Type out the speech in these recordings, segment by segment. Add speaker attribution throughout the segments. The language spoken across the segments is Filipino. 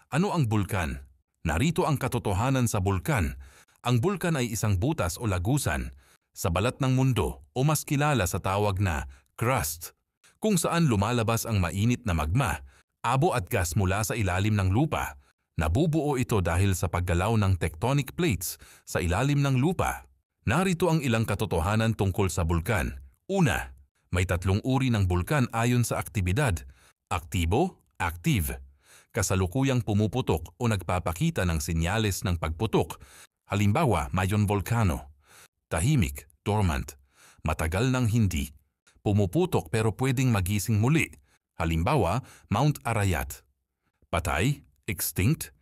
Speaker 1: Ano ang bulkan? Narito ang katotohanan sa bulkan. Ang bulkan ay isang butas o lagusan sa balat ng mundo o mas kilala sa tawag na crust, kung saan lumalabas ang mainit na magma, abo at gas mula sa ilalim ng lupa. Nabubuo ito dahil sa paggalaw ng tectonic plates sa ilalim ng lupa. Narito ang ilang katotohanan tungkol sa bulkan. Una, may 3 uri ng bulkan ayon sa aktibidad. Aktibo, active. Kasalukuyang pumuputok o nagpapakita ng senyales ng pagputok. Halimbawa, Mayon Volcano. Tahimik, dormant. Matagal nang hindi. Pumuputok pero pwedeng magising muli. Halimbawa, Mount Arayat. Patay, extinct.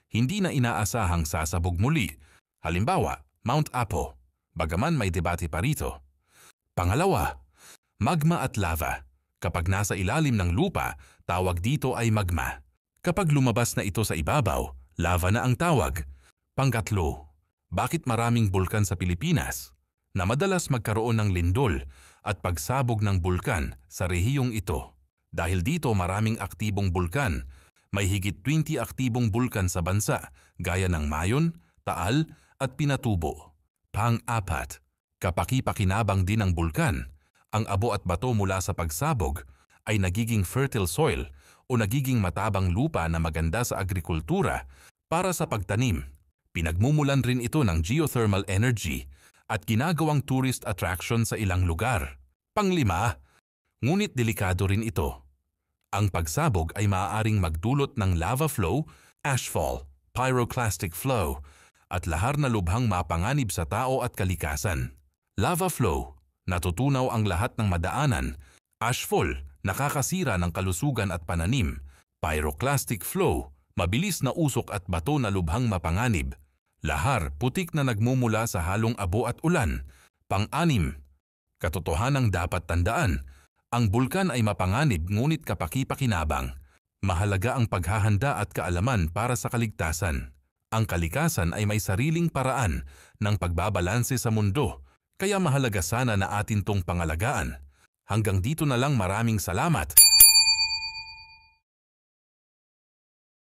Speaker 1: Hindi na inaasahang sasabog muli. Halimbawa, Mount Apo. Bagaman may debate pa rito. Pangalawa, magma at lava. Kapag nasa ilalim ng lupa, tawag dito ay magma. Kapag lumabas na ito sa ibabaw, lava na ang tawag. Pangatlo, bakit maraming bulkan sa Pilipinas? Na madalas magkaroon ng lindol at pagsabog ng bulkan sa rehiyong ito. Dahil dito maraming aktibong bulkan. May higit 20 aktibong bulkan sa bansa, gaya ng Mayon, Taal at Pinatubo. Pang-apat, kapaki-pakinabang din ng bulkan. Ang abo at bato mula sa pagsabog ay nagiging fertile soil o nagiging matabang lupa na maganda sa agrikultura para sa pagtanim. Pinagmumulan rin ito ng geothermal energy at ginagawang tourist attraction sa ilang lugar. Panglima, ngunit delikado rin ito. Ang pagsabog ay maaaring magdulot ng lava flow, ashfall, pyroclastic flow, at lahar na lubhang mapanganib sa tao at kalikasan. Lava flow, natutunaw ang lahat ng madaanan. Ashfall, nakakasira ng kalusugan at pananim. Pyroclastic flow, mabilis na usok at bato na lubhang mapanganib. Lahar, putik na nagmumula sa halong abo at ulan. Pang-anim, katotohanang dapat tandaan, ang bulkan ay mapanganib ngunit kapaki-pakinabang. Mahalaga ang paghahanda at kaalaman para sa kaligtasan. Ang kalikasan ay may sariling paraan ng pagbabalanse sa mundo, kaya mahalaga sana na atin tong pangalagaan. Hanggang dito na lang, maraming salamat.